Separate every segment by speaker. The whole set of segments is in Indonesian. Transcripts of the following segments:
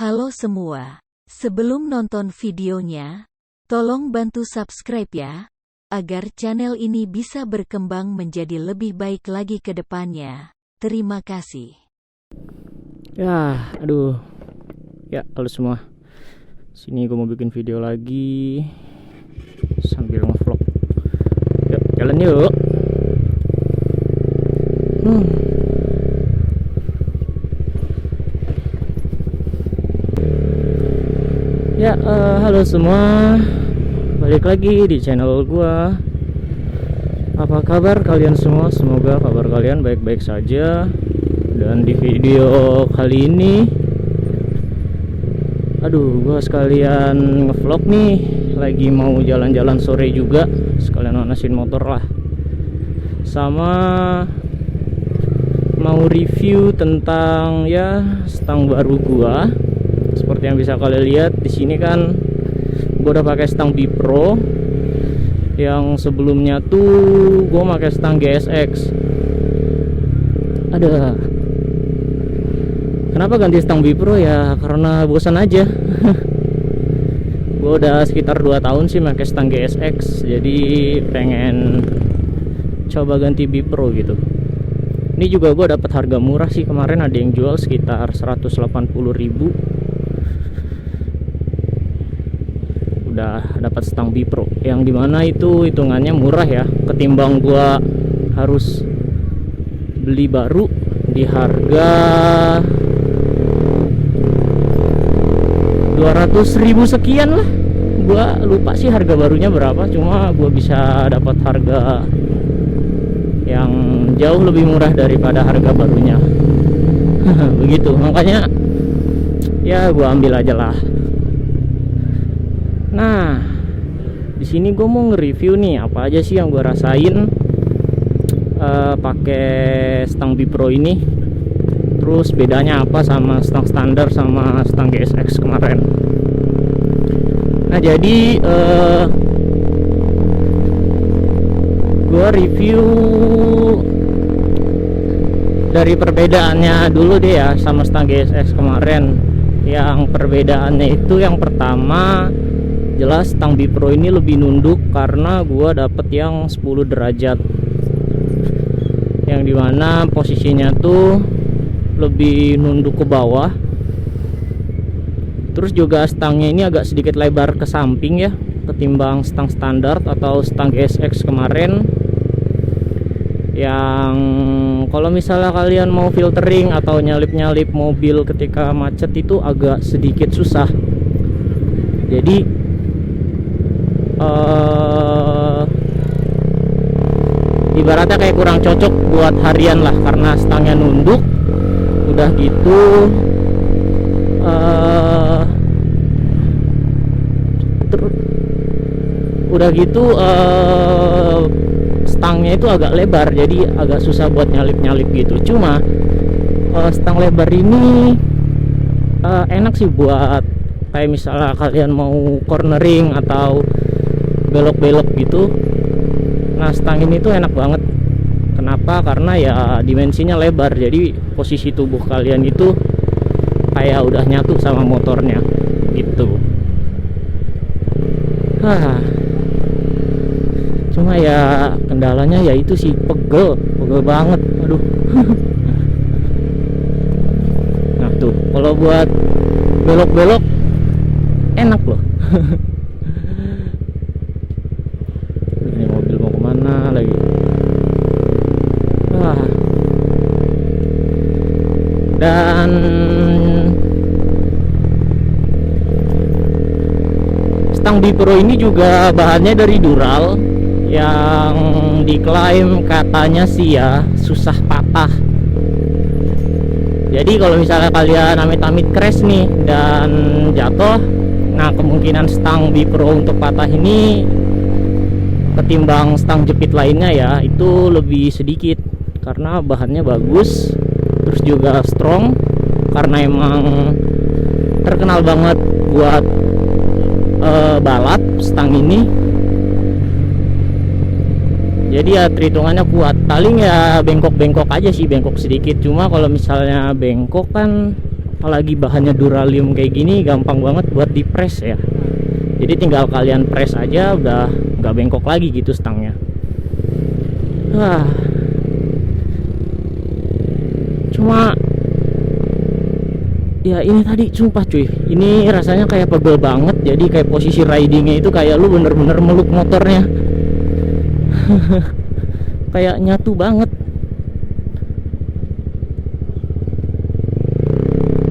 Speaker 1: Halo semua, sebelum nonton videonya, tolong bantu subscribe ya, agar channel ini bisa berkembang menjadi lebih baik lagi ke depannya. Terima kasih.
Speaker 2: Ya, aduh. Ya, halo semua. Sini gue mau bikin video lagi sambil ngevlog. Yuk, jalan yuk. Ya, halo semua. Balik lagi di channel gua. Apa kabar kalian semua? Semoga kabar kalian baik-baik saja. Dan di video kali ini, gua sekalian ngevlog nih. Lagi mau jalan-jalan sore juga, sekalian manasin motor lah. Sama mau review tentang stang baru gua. Seperti yang bisa kalian lihat di sini kan, gue udah pakai stang Bipro. Yang sebelumnya tuh gue pakai stang GSX. Kenapa ganti stang Bipro ya? Karena bosan aja. Gue udah sekitar 2 tahun sih pakai stang GSX, jadi pengen coba ganti Bipro gitu. Ini juga gue dapat harga murah sih, kemarin ada yang jual sekitar 180.000. Udah dapat stang Bipro yang dimana itu hitungannya murah ya, ketimbang gua harus beli baru di harga 200.000 sekian lah. Gua lupa sih harga barunya berapa, cuma gua bisa dapat harga yang jauh lebih murah daripada harga barunya. Begitu, makanya ya gua ambil aja lah. Nah, di sini gue mau nge-review nih apa aja sih yang gue rasain pakai stang Bipro ini. Terus bedanya apa sama stang standar sama stang GSX kemarin. Nah, jadi gue review dari perbedaannya dulu deh ya sama stang GSX kemarin. Yang perbedaannya itu yang pertama, jelas stang Bipro ini lebih nunduk karena gua dapet yang 10 derajat, yang dimana posisinya tuh lebih nunduk ke bawah. Terus juga stangnya ini agak sedikit lebar ke samping ya, ketimbang stang standar atau stang GSX kemarin. Yang kalau misalnya kalian mau filtering atau nyalip-nyalip mobil ketika macet itu agak sedikit susah. Jadi ibaratnya kayak kurang cocok buat harian lah, karena stangnya nunduk. Udah gitu stangnya itu agak lebar, jadi agak susah buat nyalip-nyalip gitu. Cuma stang lebar ini enak sih buat kayak misalnya kalian mau cornering atau belok-belok gitu. Nah, stang ini tuh enak banget. Kenapa? Karena ya dimensinya lebar, jadi posisi tubuh kalian itu kayak udah nyatu sama motornya gitu. Cuma ya kendalanya ya itu sih, pegel banget. Aduh. Nah tuh, kalau buat belok-belok enak loh. Ini mobil mau kemana lagi? Dan stang Bipro ini juga bahannya dari dural, yang diklaim katanya sih ya susah patah. Jadi kalau misalnya kalian amit-amit crash nih dan jatuh, nah kemungkinan stang Bipro untuk patah ini ketimbang stang jepit lainnya ya itu lebih sedikit, karena bahannya bagus. Terus juga strong, karena emang terkenal banget buat balap stang ini. Jadi ya perhitungannya kuat. Paling ya bengkok-bengkok aja sih, bengkok sedikit. Cuma kalau misalnya bengkok kan apalagi bahannya duralium kayak gini gampang banget buat di press ya. Jadi tinggal kalian press aja udah nggak bengkok lagi gitu stangnya. Wah, cuma ya ini tadi sumpah cuy, ini rasanya kayak pegel banget. Jadi kayak posisi ridingnya itu kayak lu bener-bener meluk motornya. Kayak nyatu banget.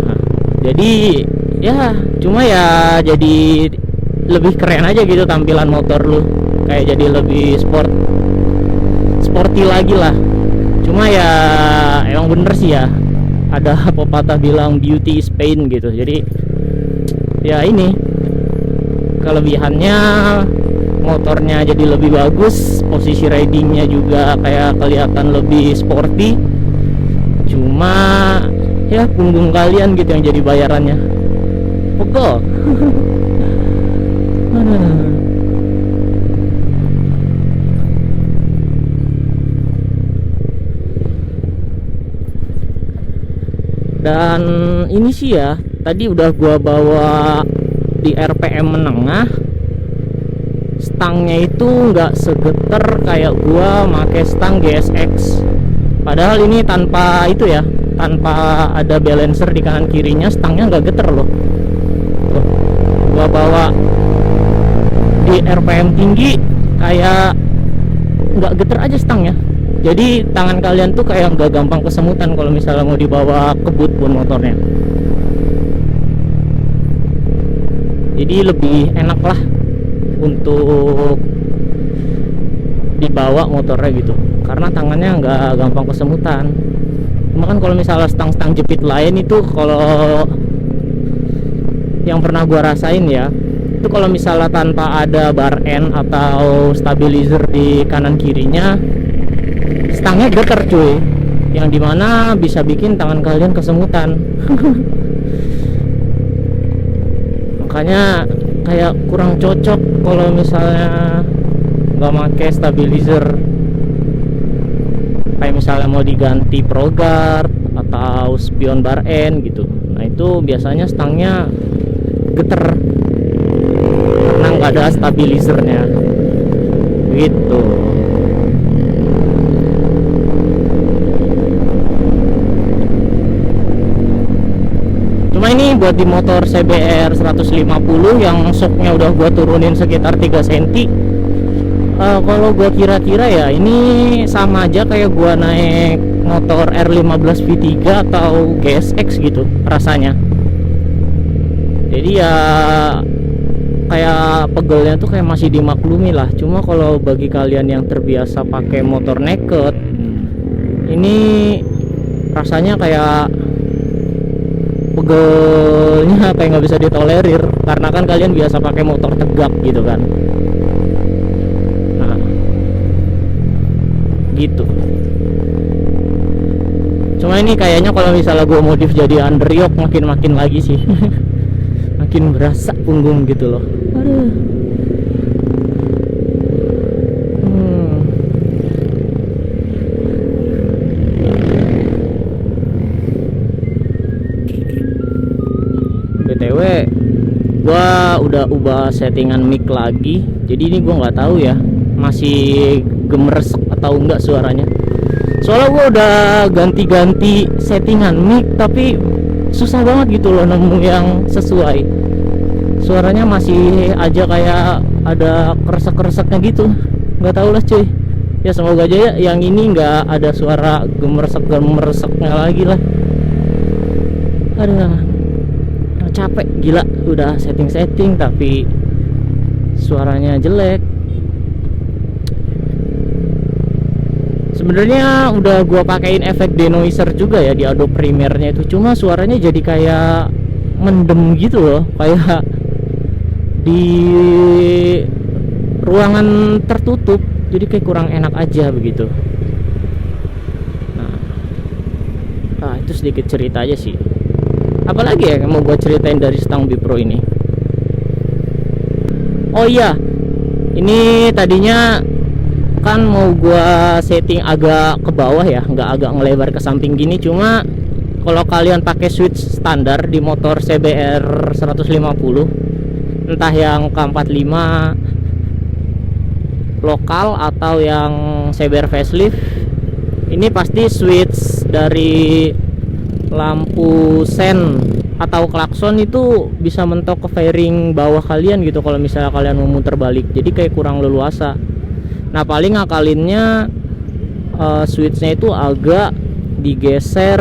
Speaker 2: Nah, jadi ya cuma ya jadi lebih keren aja gitu tampilan motor lu, kayak jadi lebih sporty lagi lah. Cuma ya emang bener sih ya, ada pepatah bilang beauty is pain gitu. Jadi ya ini kelebihannya, motornya jadi lebih bagus, posisi ridingnya juga kayak kelihatan lebih sporty. Cuma ya punggung kalian gitu yang jadi bayarannya. Pegel. Dan ini sih ya, tadi udah gua bawa di RPM menengah, stangnya itu nggak segeter kayak gua make stang GSX. Padahal ini tanpa itu ya, tanpa ada balancer di kanan kirinya, stangnya nggak geter loh. Tuh, gua bawa di RPM tinggi kayak nggak geter aja stangnya. Jadi tangan kalian tuh kayak nggak gampang kesemutan kalau misalnya mau dibawa kebut pun motornya. Jadi lebih enak lah untuk dibawa motornya gitu, karena tangannya nggak gampang kesemutan. Cuma kan kalau misalnya stang-stang jepit lain itu, kalau yang pernah gua rasain ya, itu kalau misalnya tanpa ada bar end atau stabilizer di kanan kirinya, stangnya geter cuy, yang dimana bisa bikin tangan kalian kesemutan. Makanya kayak kurang cocok kalau misalnya nggak pakai stabilizer. Kayak misalnya mau diganti Pro Guard atau spion bar end gitu, nah itu biasanya stangnya geter karena nggak ada stabilizernya gitu. Cuma ini buat di motor CBR 150 yang shocknya udah gua turunin sekitar 3 cm. Kalau gua kira-kira ya ini sama aja kayak gua naik motor R15 V3 atau GSX gitu rasanya. Jadi ya kayak pegelnya tuh kayak masih dimaklumi lah. Cuma kalau bagi kalian yang terbiasa pakai motor naked, ini rasanya kayak pegelnya kayak nggak bisa ditolerir, karena kan kalian biasa pakai motor tegak gitu kan. Nah gitu. Cuma ini kayaknya kalau misalnya gue modif jadi underyoke makin lagi sih. Makin berasa punggung gitu loh. Aduh. BTW gua udah ubah settingan mic lagi, jadi ini gua nggak tahu ya masih gemeresek atau enggak suaranya. Soalnya gua udah ganti-ganti settingan mic tapi susah banget gitu loh nemu yang sesuai. Suaranya masih aja kayak ada kresek-kreseknya gitu, nggak tahu lah cuy. Ya semoga aja ya yang ini nggak ada suara gemeresek-gemereseknya lagi lah. Aduh, capek gila, udah setting tapi suaranya jelek. Sebenarnya udah gua pakein efek denoiser juga ya di Adobe Premiere-nya itu, cuma suaranya jadi kayak mendem gitu loh, kayak di ruangan tertutup, jadi kayak kurang enak aja begitu. Nah itu sedikit cerita aja sih. Apalagi ya yang mau gue ceritain dari Stang B Pro ini? Oh iya, ini tadinya kan mau gue setting agak ke bawah ya, nggak agak ngelebar ke samping gini. Cuma kalau kalian pakai switch standar di motor CBR 150, entah yang K45 lokal atau yang CBR facelift, ini pasti switch dari lampu sen atau klakson itu bisa mentok ke fairing bawah kalian gitu kalau misalnya kalian mau muter balik, jadi kayak kurang leluasa. Nah paling ngakalinnya switchnya itu agak digeser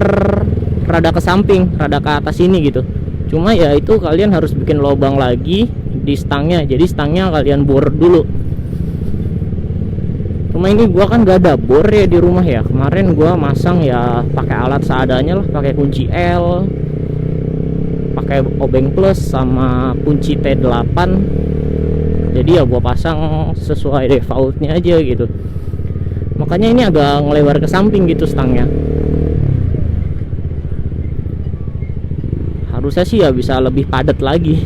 Speaker 2: rada ke samping, rada ke atas ini gitu. Cuma ya itu kalian harus bikin lubang lagi di stangnya, jadi stangnya kalian bor dulu. Cuma ini gua kan gak ada bor ya di rumah ya, kemarin gua masang ya pakai alat seadanya lah, pakai kunci L, pakai obeng plus sama kunci T8. Jadi ya gua pasang sesuai defaultnya aja gitu. Makanya ini agak ngelebar ke samping gitu stangnya. Harusnya sih ya bisa lebih padat lagi,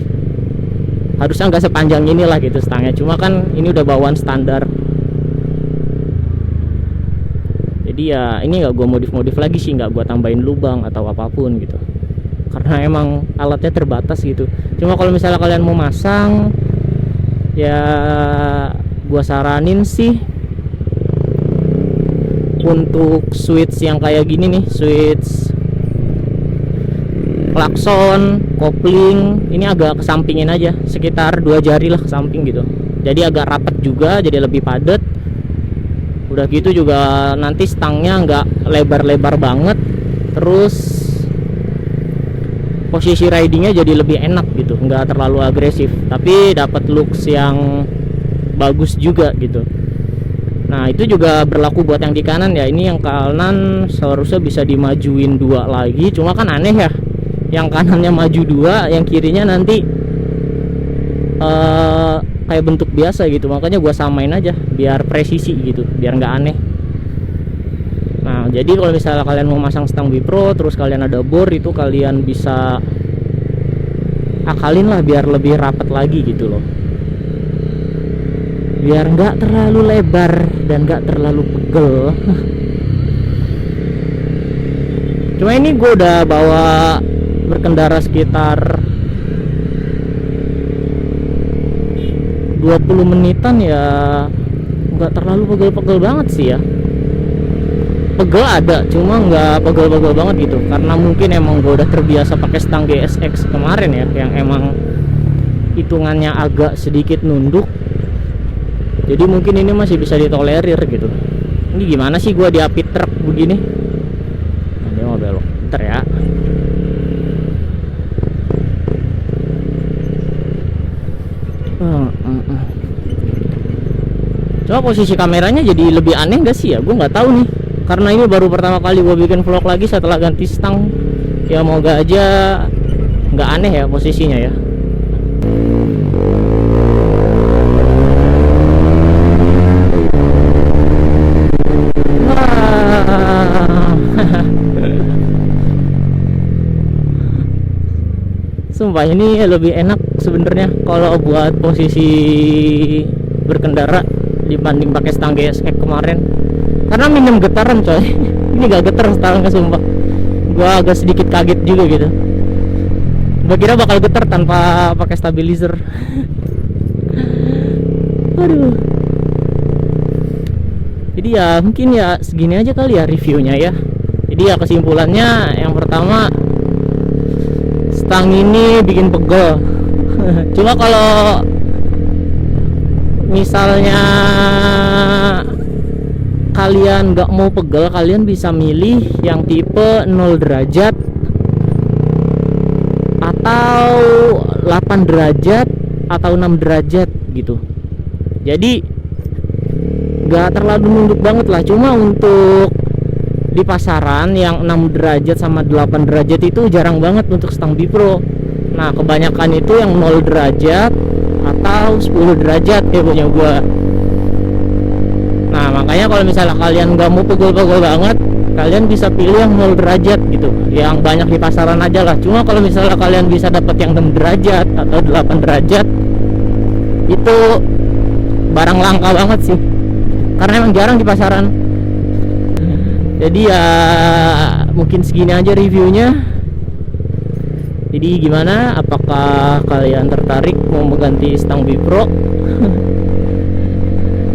Speaker 2: harusnya nggak sepanjang inilah gitu stangnya. Cuma kan ini udah bawaan standar, jadi ya ini nggak gue modif lagi sih, nggak gue tambahin lubang atau apapun gitu, karena emang alatnya terbatas gitu. Cuma kalau misalnya kalian mau masang ya gue saranin sih untuk switch yang kayak gini nih, switch klakson, kopling, ini agak kesampingin aja, sekitar 2 jari lah ke samping gitu. Jadi agak rapat juga, jadi lebih padat. Udah gitu juga nanti stangnya nggak lebar-lebar banget, terus posisi ridingnya jadi lebih enak gitu, nggak terlalu agresif, tapi dapat looks yang bagus juga gitu. Nah itu juga berlaku buat yang di kanan ya. Ini yang kanan seharusnya bisa dimajuin 2 lagi, cuma kan aneh ya, yang kanannya maju 2, yang kirinya nanti kayak bentuk biasa gitu. Makanya gua samain aja biar presisi gitu, biar nggak aneh. Nah jadi kalau misalnya kalian mau masang stang Bipro terus kalian ada bor, itu kalian bisa akalin lah biar lebih rapat lagi gitu loh, biar nggak terlalu lebar dan nggak terlalu pegel. Cuma ini gue udah bawa berkendara sekitar 20 menitan ya, nggak terlalu pegel-pegel banget sih ya. Pegel ada, cuma nggak pegel-pegel banget gitu, karena mungkin emang gue udah terbiasa pakai stang GSX kemarin ya, yang emang hitungannya agak sedikit nunduk, jadi mungkin ini masih bisa ditolerir gitu. Ini gimana sih gue diapit truk begini? Nah, dia mau belok, bentar ya. Coba posisi kameranya jadi lebih aneh gak sih ya? Gue nggak tahu nih, karena ini baru pertama kali gue bikin vlog lagi setelah ganti stang. Ya moga aja nggak aneh ya posisinya ya. Sumpah ini lebih enak sebenarnya kalau buat posisi berkendara dibanding pakai stang GSX kemarin, karena minim getaran coy. Ini gak getar stangnya sumpah. Gua agak sedikit kaget juga gitu, gua kira bakal getar tanpa pakai stabilizer. Aduh. Jadi ya mungkin ya segini aja kali ya reviewnya ya. Jadi ya kesimpulannya, yang pertama, stang ini bikin pegel. Cuma kalau misalnya kalian nggak mau pegel, kalian bisa milih yang tipe 0 derajat atau 8 derajat atau 6 derajat gitu. Jadi nggak terlalu nunduk banget lah. Cuma untuk di pasaran yang 6 derajat sama 8 derajat itu jarang banget untuk stang Bipro. Nah kebanyakan itu yang 0 derajat atau 10 derajat ya punya gua. Nah makanya kalau misalnya kalian nggak mau pegel-pegel banget, kalian bisa pilih yang 0 derajat gitu, yang banyak di pasaran aja lah. Cuma kalau misalnya kalian bisa dapat yang 6 derajat atau 8 derajat, itu barang langka banget sih, karena emang jarang di pasaran. Jadi ya mungkin segini aja reviewnya. Jadi gimana, apakah kalian tertarik mau mengganti stang Bipro?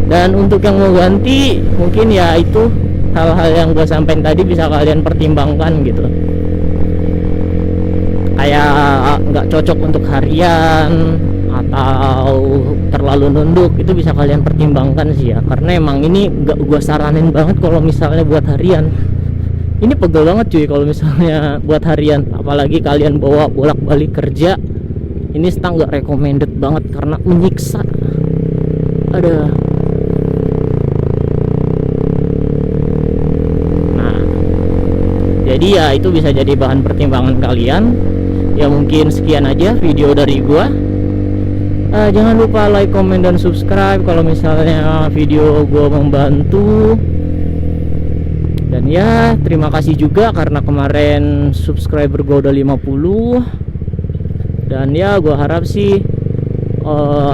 Speaker 2: Dan untuk yang mau ganti, mungkin ya itu hal-hal yang gue sampaikan tadi bisa kalian pertimbangkan gitu. Kayak nggak cocok untuk harian atau terlalu nunduk, itu bisa kalian pertimbangkan sih ya. Karena emang ini nggak gue saranin banget kalau misalnya buat harian. Ini pegel banget cuy kalau misalnya buat harian, apalagi kalian bawa bolak-balik kerja. Ini stang nggak recommended banget karena menyiksa. Ada. Nah, jadi ya itu bisa jadi bahan pertimbangan kalian. Ya mungkin sekian aja video dari gua. Jangan lupa like, comment, dan subscribe kalau misalnya video gua membantu. Dan ya terima kasih juga karena kemarin subscriber gue udah 50. Dan ya gue harap sih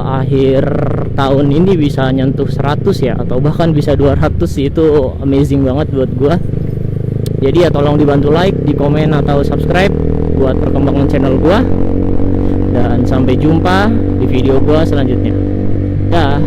Speaker 2: akhir tahun ini bisa nyentuh 100 ya, atau bahkan bisa 200 sih. Itu amazing banget buat gue. Jadi ya tolong dibantu like, di komen, atau subscribe buat perkembangan channel gue. Dan sampai jumpa di video gue selanjutnya. Dah.